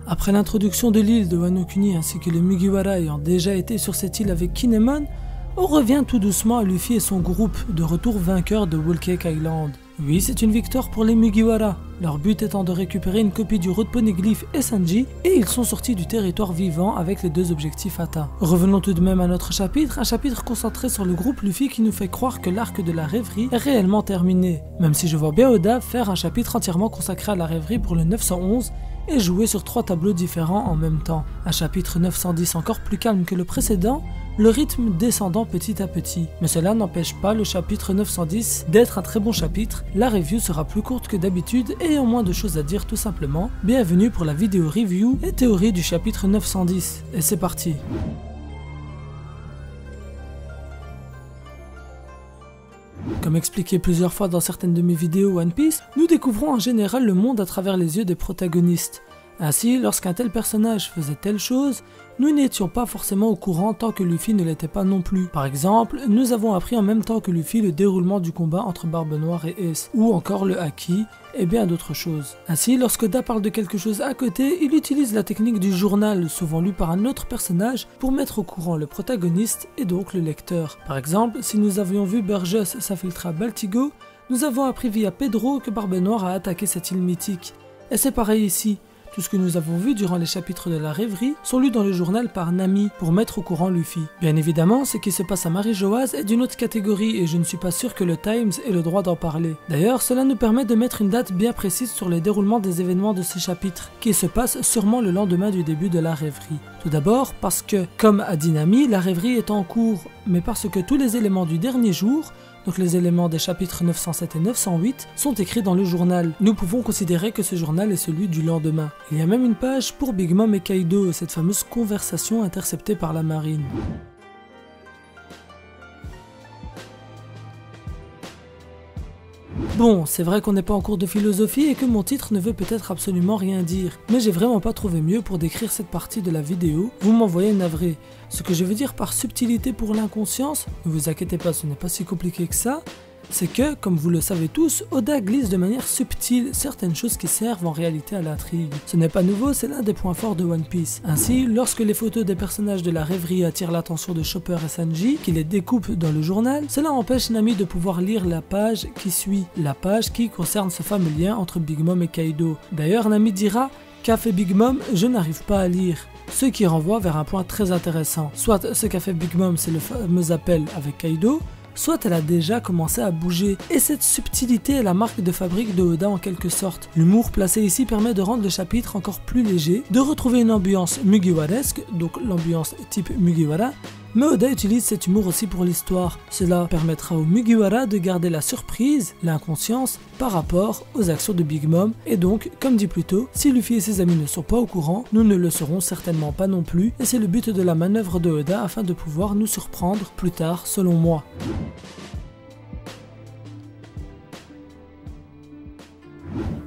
Après l'introduction de l'île de Wano Kuni ainsi que les Mugiwara ayant déjà été sur cette île avec Kinemon, on revient tout doucement à Luffy et son groupe, de retour vainqueurs de Whole Cake Island. Oui, c'est une victoire pour les Mugiwara, leur but étant de récupérer une copie du Road Poneglyph et Sanji, et ils sont sortis du territoire vivant avec les deux objectifs atteints. Revenons tout de même à notre chapitre, un chapitre concentré sur le groupe Luffy qui nous fait croire que l'arc de la rêverie est réellement terminé, même si je vois bien Oda faire un chapitre entièrement consacré à la rêverie pour le 911, et jouer sur 3 tableaux différents en même temps. Un chapitre 910 encore plus calme que le précédent, le rythme descendant petit à petit. Mais cela n'empêche pas le chapitre 910 d'être un très bon chapitre, la review sera plus courte que d'habitude et ayant moins de choses à dire tout simplement. Bienvenue pour la vidéo review et théorie du chapitre 910, et c'est parti. Comme expliqué plusieurs fois dans certaines de mes vidéos One Piece, nous découvrons en général le monde à travers les yeux des protagonistes. Ainsi, lorsqu'un tel personnage faisait telle chose, nous n'étions pas forcément au courant tant que Luffy ne l'était pas non plus. Par exemple, nous avons appris en même temps que Luffy le déroulement du combat entre Barbe Noire et Ace, ou encore le Haki, et bien d'autres choses. Ainsi, lorsque Oda parle de quelque chose à côté, il utilise la technique du journal, souvent lu par un autre personnage, pour mettre au courant le protagoniste et donc le lecteur. Par exemple, si nous avions vu Burgess s'infiltrer à Baltigo, nous avons appris via Pedro que Barbe Noire a attaqué cette île mythique. Et c'est pareil ici. Tout ce que nous avons vu durant les chapitres de la rêverie sont lus dans le journal par Nami pour mettre au courant Luffy. Bien évidemment, ce qui se passe à Marijoaz est d'une autre catégorie et je ne suis pas sûr que le Times ait le droit d'en parler. D'ailleurs, cela nous permet de mettre une date bien précise sur le déroulement des événements de ce chapitre, qui se passe sûrement le lendemain du début de la rêverie. Tout d'abord parce que, comme a dit Nami, la rêverie est en cours, mais parce que tous les éléments du dernier jour, donc les éléments des chapitres 907 et 908, sont écrits dans le journal. Nous pouvons considérer que ce journal est celui du lendemain. Il y a même une page pour Big Mom et Kaido, cette fameuse conversation interceptée par la marine. Bon, c'est vrai qu'on n'est pas en cours de philosophie et que mon titre ne veut peut-être absolument rien dire, mais j'ai vraiment pas trouvé mieux pour décrire cette partie de la vidéo, vous m'envoyez navré. Ce que je veux dire par subtilité pour l'inconscience, ne vous inquiétez pas, ce n'est pas si compliqué que ça, c'est que, comme vous le savez tous, Oda glisse de manière subtile certaines choses qui servent en réalité à l'intrigue. Ce n'est pas nouveau, c'est l'un des points forts de One Piece. Ainsi, lorsque les photos des personnages de la rêverie attirent l'attention de Chopper et Sanji, qui les découpent dans le journal, cela empêche Nami de pouvoir lire la page qui suit, la page qui concerne ce fameux lien entre Big Mom et Kaido. D'ailleurs, Nami dira « Qu'a fait Big Mom, je n'arrive pas à lire ». Ce qui renvoie vers un point très intéressant. Soit ce qu'a fait Big Mom, c'est le fameux appel avec Kaido, soit elle a déjà commencé à bouger. Et cette subtilité est la marque de fabrique de Oda en quelque sorte. L'humour placé ici permet de rendre le chapitre encore plus léger, de retrouver une ambiance mugiwaresque, donc l'ambiance type Mugiwara, mais Oda utilise cet humour aussi pour l'histoire. Cela permettra aux Mugiwara de garder la surprise, l'inconscience, par rapport aux actions de Big Mom, et donc, comme dit plus tôt, si Luffy et ses amis ne sont pas au courant, nous ne le serons certainement pas non plus, et c'est le but de la manœuvre de Oda afin de pouvoir nous surprendre plus tard, selon moi.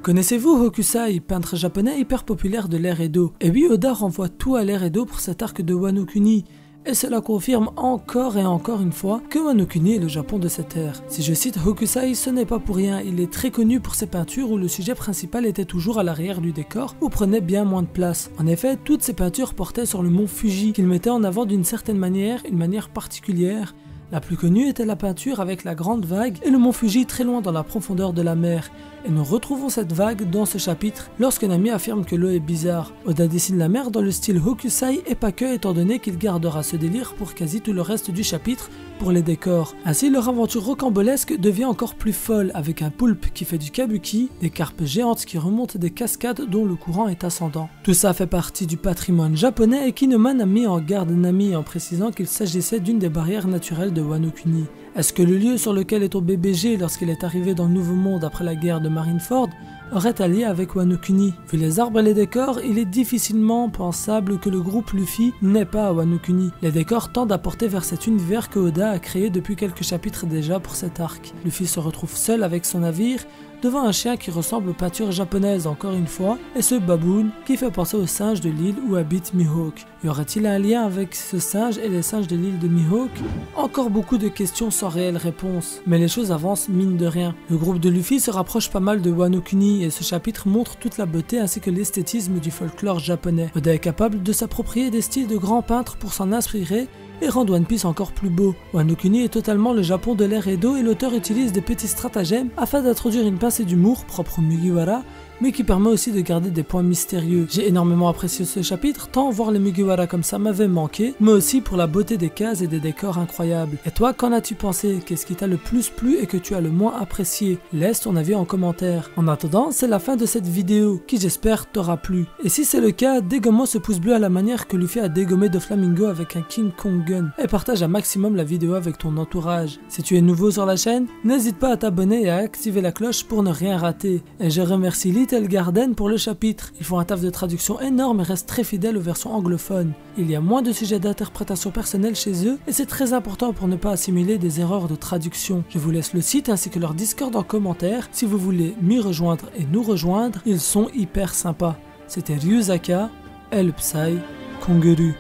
Connaissez-vous Hokusai, peintre japonais hyper populaire de l'ère Edo? Et oui, Oda renvoie tout à l'ère Edo pour cet arc de Wano Kuni, et cela confirme encore et encore une fois que Wano Kuni est le Japon de cette ère. Si je cite Hokusai, ce n'est pas pour rien, il est très connu pour ses peintures où le sujet principal était toujours à l'arrière du décor ou prenait bien moins de place. En effet, toutes ces peintures portaient sur le mont Fuji, qu'il mettait en avant d'une certaine manière, une manière particulière. La plus connue était la peinture avec la grande vague et le mont Fuji très loin dans la profondeur de la mer. Et nous retrouvons cette vague dans ce chapitre lorsque Nami affirme que l'eau est bizarre. Oda dessine la mer dans le style Hokusai et pas que, étant donné qu'il gardera ce délire pour quasi tout le reste du chapitre pour les décors. Ainsi, leur aventure rocambolesque devient encore plus folle avec un poulpe qui fait du kabuki, des carpes géantes qui remontent des cascades dont le courant est ascendant. Tout ça fait partie du patrimoine japonais et Kinemon a mis en garde Nami en précisant qu'il s'agissait d'une des barrières naturelles de Wano Kuni. Est-ce que le lieu sur lequel est tombé BG lorsqu'il est arrivé dans le Nouveau Monde après la guerre de Marineford aurait allié avec Wano Kuni? Vu les arbres et les décors, il est difficilement pensable que le groupe Luffy n'ait pas à Wano Kuni. Les décors tendent à porter vers cet univers que Oda a créé depuis quelques chapitres déjà pour cet arc. Luffy se retrouve seul avec son navire, devant un chien qui ressemble aux peintures japonaises encore une fois, et ce baboon qui fait penser au singe de l'île où habite Mihawk. Y aurait-il un lien avec ce singe et les singes de l'île de Mihawk? Encore beaucoup de questions sans réelle réponse, mais les choses avancent mine de rien. Le groupe de Luffy se rapproche pas mal de Wano Kuni et ce chapitre montre toute la beauté ainsi que l'esthétisme du folklore japonais. Oda est capable de s'approprier des styles de grands peintres pour s'en inspirer et rendre One Piece encore plus beau. Wano Kuni est totalement le Japon de l'ère Edo et l'auteur utilise des petits stratagèmes afin d'introduire une pincée d'humour propre au Mugiwara, mais qui permet aussi de garder des points mystérieux. J'ai énormément apprécié ce chapitre, tant voir les Mugiwara comme ça m'avait manqué, mais aussi pour la beauté des cases et des décors incroyables. Et toi, qu'en as-tu pensé? Qu'est-ce qui t'a le plus plu et que tu as le moins apprécié? Laisse ton avis en commentaire. En attendant, c'est la fin de cette vidéo, qui j'espère t'aura plu. Et si c'est le cas, dégomme-moi ce pouce bleu à la manière que Luffy a dégommé Doflamingo avec un King Kong Gun, et partage un maximum la vidéo avec ton entourage. Si tu es nouveau sur la chaîne, n'hésite pas à t'abonner et à activer la cloche pour ne rien rater. Et je remercie Little Garden pour le chapitre. Ils font un taf de traduction énorme et restent très fidèles aux versions anglophones. Il y a moins de sujets d'interprétation personnelle chez eux et c'est très important pour ne pas assimiler des erreurs de traduction. Je vous laisse le site ainsi que leur Discord en commentaire si vous voulez m'y rejoindre et nous rejoindre, ils sont hyper sympas. C'était Ryuzaka, El Psy, Kongeru.